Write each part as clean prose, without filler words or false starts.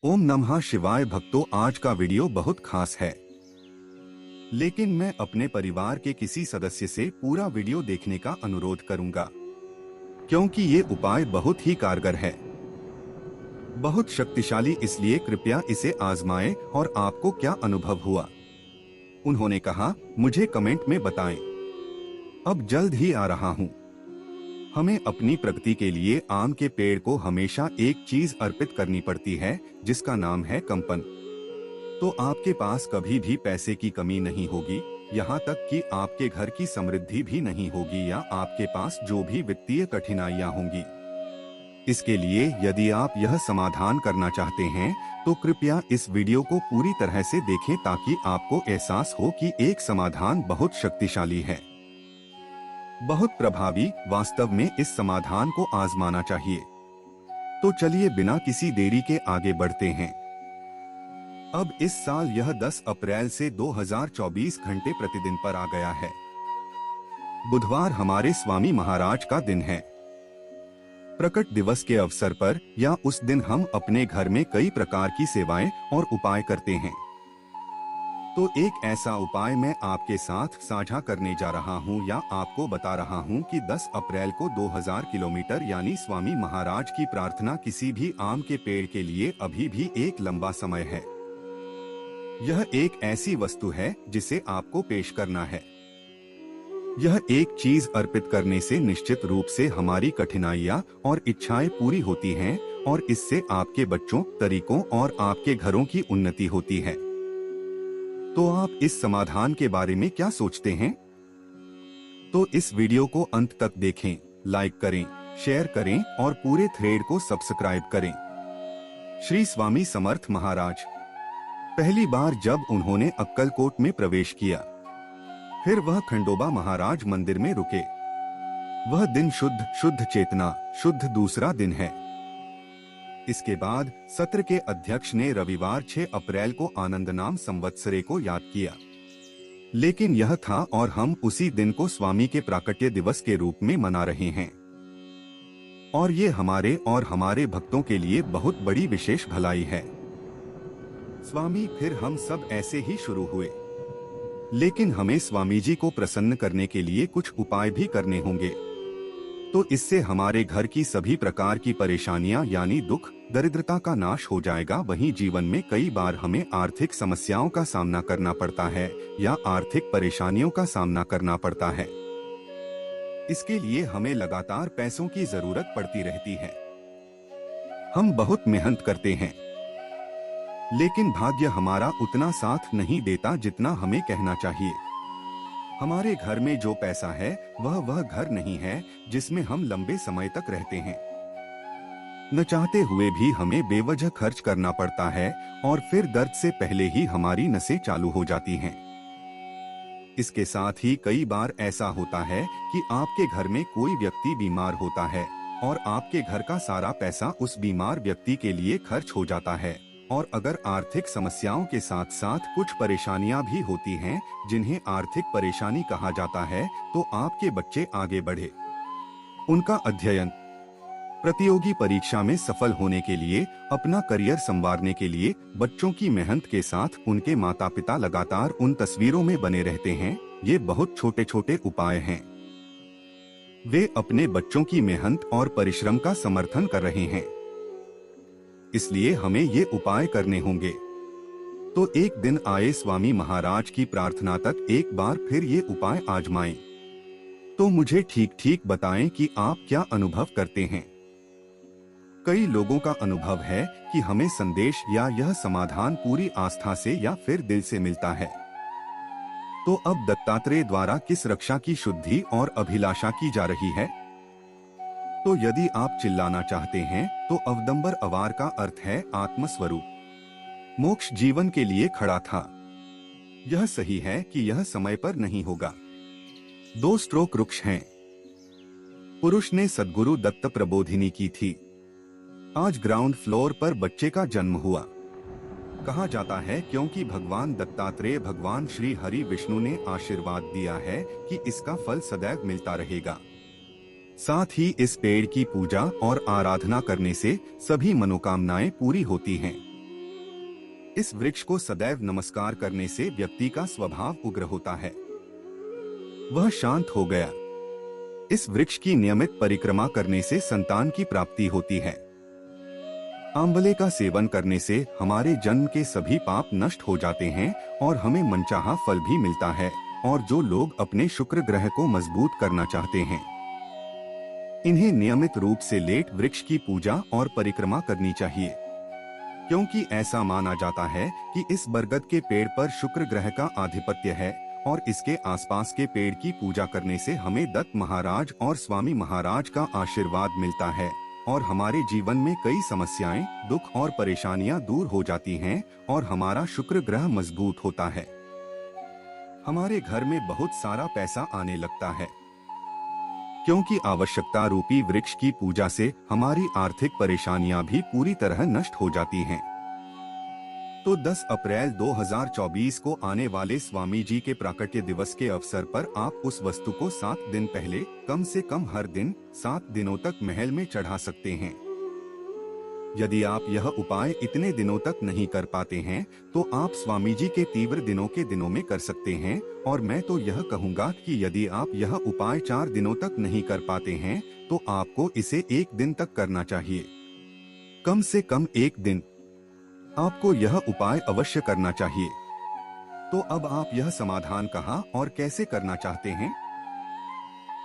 ओम नमः शिवाय भक्तों, आज का वीडियो बहुत खास है, लेकिन मैं अपने परिवार के किसी सदस्य से पूरा वीडियो देखने का अनुरोध करूंगा, क्योंकि ये उपाय बहुत ही कारगर है, बहुत शक्तिशाली। इसलिए कृपया इसे आजमाएं और आपको क्या अनुभव हुआ, उन्होंने कहा, मुझे कमेंट में बताएं। अब जल्द ही आ रहा हूँ। हमें अपनी प्रगति के लिए आम के पेड़ को हमेशा एक चीज अर्पित करनी पड़ती है, जिसका नाम है कंपन। तो आपके पास कभी भी पैसे की कमी नहीं होगी, यहाँ तक कि आपके घर की समृद्धि भी नहीं होगी या आपके पास जो भी वित्तीय कठिनाइयाँ होंगी। इसके लिए यदि आप यह समाधान करना चाहते हैं, तो कृपया इस वीडियो को पूरी तरह से देखें ताकि आपको एहसास हो कि एक समाधान बहुत शक्तिशाली है, बहुत प्रभावी। वास्तव में इस समाधान को आजमाना चाहिए। तो चलिए बिना किसी देरी के आगे बढ़ते हैं। अब इस साल यह 10 अप्रैल से 2024 घंटे प्रतिदिन पर आ गया है। बुधवार हमारे स्वामी महाराज का दिन है। प्रकट दिवस के अवसर पर या उस दिन हम अपने घर में कई प्रकार की सेवाएं और उपाय करते हैं। तो एक ऐसा उपाय मैं आपके साथ साझा करने जा रहा हूं या आपको बता रहा हूं कि 10 अप्रैल को 2000 किलोमीटर यानी स्वामी महाराज की प्रार्थना किसी भी आम के पेड़ के लिए अभी भी एक लंबा समय है। यह एक ऐसी वस्तु है जिसे आपको पेश करना है। यह एक चीज अर्पित करने से निश्चित रूप से हमारी कठिनाइयां और इच्छाएं पूरी होती हैं और इससे आपके बच्चों, तरीकों और आपके घरों की उन्नति होती है। तो आप इस समाधान के बारे में क्या सोचते हैं? तो इस वीडियो को अंत तक देखें, लाइक करें, शेयर करें और पूरे थ्रेड को सब्सक्राइब करें। श्री स्वामी समर्थ महाराज, पहली बार जब उन्होंने अक्कलकोट में प्रवेश किया, फिर वह खंडोबा महाराज मंदिर में रुके। वह दिन शुद्ध चेतना, शुद्ध दूसरा दिन है। इसके बाद सत्र के अध्यक्ष ने रविवार 6 अप्रैल को आनंद नाम संवत्सरे को याद किया, लेकिन यह था और हम उसी दिन को स्वामी के प्राकट्य दिवस के रूप में मना रहे हैं। और ये हमारे और हमारे भक्तों के लिए बहुत बड़ी विशेष भलाई है। स्वामी, फिर हम सब ऐसे ही शुरू हुए, लेकिन हमें स्वामी जी को प्रसन्न करने के लिए कुछ उपाय भी करने होंगे। तो इससे हमारे घर की सभी प्रकार की परेशानियां यानी दुख, दरिद्रता का नाश हो जाएगा। वहीं जीवन में कई बार हमें आर्थिक समस्याओं का सामना करना पड़ता है या आर्थिक परेशानियों का सामना करना पड़ता है। इसके लिए हमें लगातार पैसों की जरूरत पड़ती रहती है। हम बहुत मेहनत करते हैं, लेकिन भाग्य हमारा उतना साथ नहीं देता जितना हमें कहना चाहिए। हमारे घर में जो पैसा है वह घर नहीं है जिसमें हम लंबे समय तक रहते हैं। न चाहते हुए भी हमें बेवजह खर्च करना पड़ता है और फिर दर्द से पहले ही हमारी नसें चालू हो जाती हैं। इसके साथ ही कई बार ऐसा होता है कि आपके घर में कोई व्यक्ति बीमार होता है और आपके घर का सारा पैसा उस बीमार व्यक्ति के लिए खर्च हो जाता है। और अगर आर्थिक समस्याओं के साथ साथ कुछ परेशानियां भी होती हैं जिन्हें आर्थिक परेशानी कहा जाता है, तो आपके बच्चे आगे बढ़े, उनका अध्ययन, प्रतियोगी परीक्षा में सफल होने के लिए, अपना करियर संवारने के लिए बच्चों की मेहनत के साथ उनके माता पिता लगातार उन तस्वीरों में बने रहते हैं। ये बहुत छोटे छोटे उपाय हैं। वे अपने बच्चों की मेहनत और परिश्रम का समर्थन कर रहे हैं, इसलिए हमें ये उपाय करने होंगे। तो एक दिन आए स्वामी महाराज की प्रार्थना तक एक बार फिर ये उपाय आजमाएं। तो मुझे ठीक बताएं कि आप क्या अनुभव करते हैं। कई लोगों का अनुभव है कि हमें संदेश या यह समाधान पूरी आस्था से या फिर दिल से मिलता है। तो अब दत्तात्रेय द्वारा किस रक्षा की शुद्धि और अभिलाषा की जा रही है? तो यदि आप चिल्लाना चाहते हैं, तो अवदंबर अवार का अर्थ है आत्मस्वरूप। मोक्ष जीवन के लिए खड़ा था। यह सही है कि यह समय पर नहीं होगा। 2 स्ट्रोक वृक्ष हैं। पुरुष ने सद्गुरु दत्त प्रबोधिनी की थी। आज ग्राउंड फ्लोर पर बच्चे का जन्म हुआ। कहा जाता है क्योंकि भगवान दत्तात्रेय, भगवान श्री हरि विष्णु ने आशीर्वाद दिया है कि इसका फल सदैव मिलता रहेगा। साथ ही इस पेड़ की पूजा और आराधना करने से सभी मनोकामनाएं पूरी होती हैं। इस वृक्ष को सदैव नमस्कार करने से व्यक्ति का स्वभाव उग्र होता है, वह शांत हो गया। इस वृक्ष की नियमित परिक्रमा करने से संतान की प्राप्ति होती है। आंवले का सेवन करने से हमारे जन्म के सभी पाप नष्ट हो जाते हैं और हमें मनचाहा फल भी मिलता है। और जो लोग अपने शुक्र ग्रह को मजबूत करना चाहते हैं, इन्हें नियमित रूप से लेट वृक्ष की पूजा और परिक्रमा करनी चाहिए, क्योंकि ऐसा माना जाता है कि इस बरगद के पेड़ पर शुक्र ग्रह का आधिपत्य है और इसके आसपास के पेड़ की पूजा करने से हमें दत्त महाराज और स्वामी महाराज का आशीर्वाद मिलता है और हमारे जीवन में कई समस्याएं, दुख और परेशानियां दूर हो जाती हैं और हमारा शुक्र ग्रह मजबूत होता है। हमारे घर में बहुत सारा पैसा आने लगता है, क्योंकि आवश्यकता रूपी वृक्ष की पूजा से हमारी आर्थिक परेशानियां भी पूरी तरह नष्ट हो जाती हैं। तो 10 अप्रैल 2024 को आने वाले स्वामी जी के प्राकट्य दिवस के अवसर पर आप उस वस्तु को 7 दिन पहले कम से कम हर दिन 7 दिनों तक महल में चढ़ा सकते हैं। यदि आप यह उपाय इतने दिनों तक नहीं कर पाते हैं तो आप स्वामी जी के तीव्र दिनों के दिनों में कर सकते हैं। और मैं तो यह कहूँगा कि यदि आप यह उपाय 4 दिनों तक नहीं कर पाते हैं तो आपको इसे 1 दिन तक करना चाहिए। कम से कम 1 दिन आपको यह उपाय अवश्य करना चाहिए। तो अब आप यह समाधान कहाँ और कैसे करना चाहते हैं?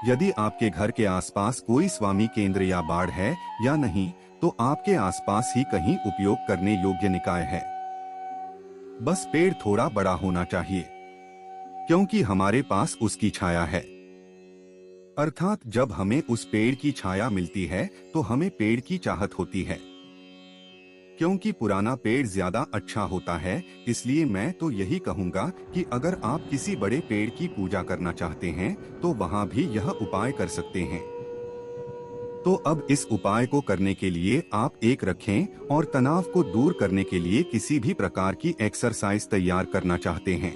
यदि आपके घर के आसपास कोई स्वामी केंद्र या बाड़ है या नहीं, तो आपके आसपास ही कहीं उपयोग करने योग्य निकाय है। बस पेड़ थोड़ा बड़ा होना चाहिए, क्योंकि हमारे पास उसकी छाया है। अर्थात जब हमें उस पेड़ की छाया मिलती है तो हमें पेड़ की चाहत होती है, क्योंकि पुराना पेड़ ज्यादा अच्छा होता है। इसलिए मैं तो यही कहूँगा कि अगर आप किसी बड़े पेड़ की पूजा करना चाहते हैं तो वहाँ भी यह उपाय कर सकते हैं। तो अब इस उपाय को करने के लिए आप एक रखें और तनाव को दूर करने के लिए किसी भी प्रकार की एक्सरसाइज तैयार करना चाहते हैं,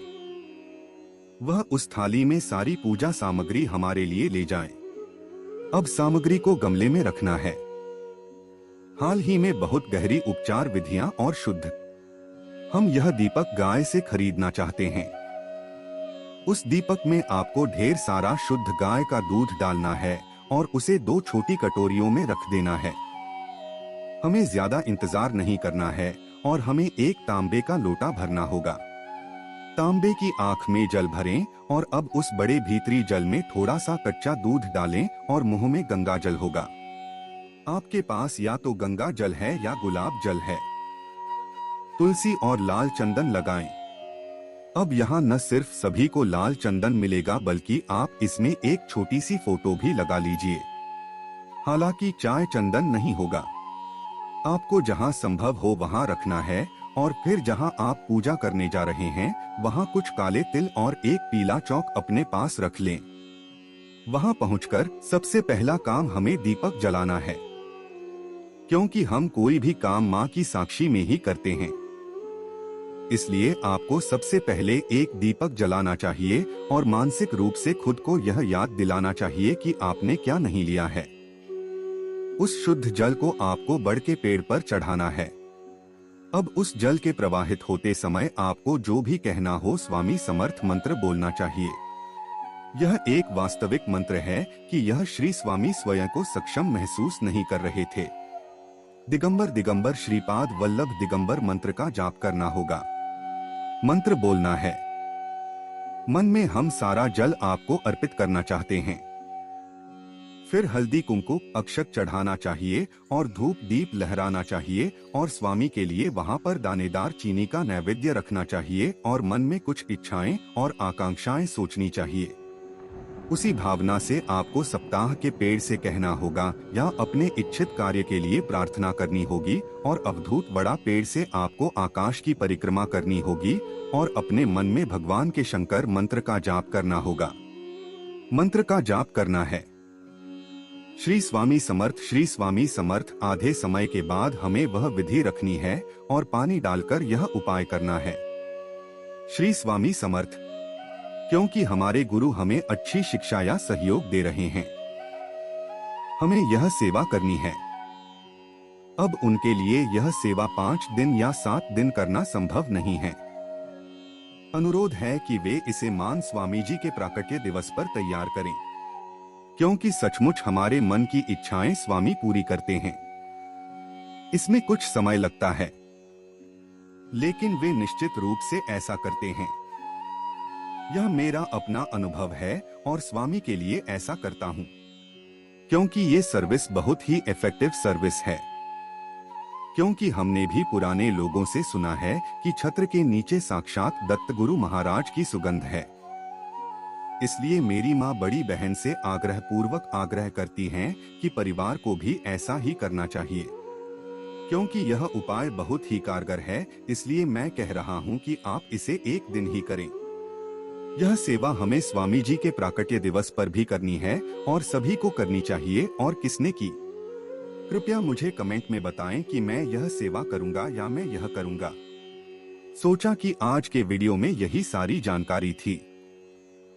वह उस थाली में सारी पूजा सामग्री हमारे लिए ले जाएं। अब सामग्री को गमले में रखना है। हाल ही में बहुत गहरी उपचार विधियां और शुद्ध हम यह दीपक गाय से खरीदना चाहते हैं। उस दीपक में आपको ढेर सारा शुद्ध गाय का दूध डालना है और उसे 2 छोटी कटोरियों में रख देना है। हमें ज्यादा इंतजार नहीं करना है और हमें एक तांबे का लोटा भरना होगा। तांबे की आंख में जल भरें और अब उस बड़े भीतरी जल में थोड़ा सा कच्चा दूध डालें और मुंह में गंगा जल होगा। आपके पास या तो गंगा जल है या गुलाब जल है। तुलसी और लाल चंदन लगाएं। अब यहाँ न सिर्फ सभी को लाल चंदन मिलेगा बल्कि आप इसमें एक छोटी सी फोटो भी लगा लीजिए। हालांकि चाय चंदन नहीं होगा। आपको जहाँ संभव हो वहाँ रखना है और फिर जहाँ आप पूजा करने जा रहे हैं वहाँ कुछ काले तिल और एक पीला चौक अपने पास रख लें। वहाँ पहुंचकर सबसे पहला काम हमें दीपक जलाना है, क्योंकि हम कोई भी काम माँ की साक्षी में ही करते हैं। इसलिए आपको सबसे पहले एक दीपक जलाना चाहिए और मानसिक रूप से खुद को यह याद दिलाना चाहिए कि आपने क्या नहीं लिया है। उस शुद्ध जल को आपको बड़ के पेड़ पर चढ़ाना है। अब उस जल के प्रवाहित होते समय आपको जो भी कहना हो स्वामी समर्थ मंत्र बोलना चाहिए। यह एक वास्तविक मंत्र है कि यह श्री स्वामी स्वयं को सक्षम महसूस नहीं कर रहे थे। दिगंबर दिगंबर श्रीपाद वल्लभ दिगंबर मंत्र का जाप करना होगा। मंत्र बोलना है। मन में हम सारा जल आपको अर्पित करना चाहते हैं। फिर हल्दी कुंकु अक्षत चढ़ाना चाहिए और धूप दीप लहराना चाहिए और स्वामी के लिए वहां पर दानेदार चीनी का नैवेद्य रखना चाहिए और मन में कुछ इच्छाएं और आकांक्षाएं सोचनी चाहिए। उसी भावना से आपको सप्ताह के पेड़ से कहना होगा या अपने इच्छित कार्य के लिए प्रार्थना करनी होगी और अवधूत बड़ा पेड़ से आपको आकाश की परिक्रमा करनी होगी और अपने मन में भगवान के शंकर मंत्र का जाप करना होगा। मंत्र का जाप करना है श्री स्वामी समर्थ। आधे समय के बाद हमें वह विधि रखनी है और पानी डालकर यह उपाय करना है श्री स्वामी समर्थ, क्योंकि हमारे गुरु हमें अच्छी शिक्षा या सहयोग दे रहे हैं। हमें यह सेवा करनी है। अब उनके लिए यह सेवा 5 दिन या 7 दिन करना संभव नहीं है। अनुरोध है कि वे इसे मान स्वामी जी के प्राकट्य दिवस पर तैयार करें, क्योंकि सचमुच हमारे मन की इच्छाएं स्वामी पूरी करते हैं। इसमें कुछ समय लगता है, लेकिन वे निश्चित रूप से ऐसा करते हैं। यह मेरा अपना अनुभव है और स्वामी के लिए ऐसा करता हूं, क्योंकि ये सर्विस बहुत ही इफेक्टिव सर्विस है। क्योंकि हमने भी पुराने लोगों से सुना है कि छत्र के नीचे साक्षात दत्त गुरु महाराज की सुगंध है। इसलिए मेरी माँ बड़ी बहन से आग्रह पूर्वक आग्रह करती हैं कि परिवार को भी ऐसा ही करना चाहिए, क्योंकि यह उपाय बहुत ही कारगर है। इसलिए मैं कह रहा हूँ कि आप इसे एक दिन ही करें। यह सेवा हमें स्वामी जी के प्राकट्य दिवस पर भी करनी है और सभी को करनी चाहिए। और किसने की, कृपया मुझे कमेंट में बताएं कि मैं यह सेवा करूंगा या मैं यह करूंगा। सोचा कि आज के वीडियो में यही सारी जानकारी थी।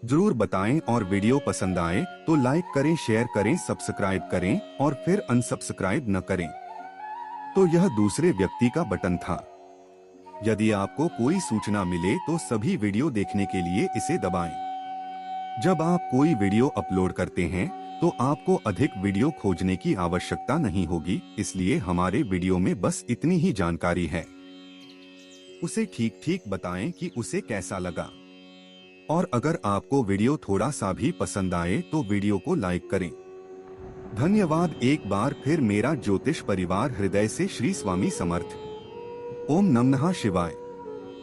जरूर बताएं और वीडियो पसंद आए तो लाइक करें, शेयर करें, सब्सक्राइब करें और फिर अनसब्सक्राइब न करें। तो यह दूसरे व्यक्ति का बटन था। यदि आपको कोई सूचना मिले तो सभी वीडियो देखने के लिए इसे दबाएं। जब आप कोई वीडियो अपलोड करते हैं तो आपको अधिक वीडियो खोजने की आवश्यकता नहीं होगी। इसलिए हमारे वीडियो में बस इतनी ही जानकारी है। उसे ठीक ठीक बताएं कि उसे कैसा लगा। और अगर आपको वीडियो थोड़ा सा भी पसंद आए तो वीडियो को लाइक करें। धन्यवाद। एक बार फिर मेरा ज्योतिष परिवार हृदय से श्री स्वामी समर्थ। ओम नमः शिवाय।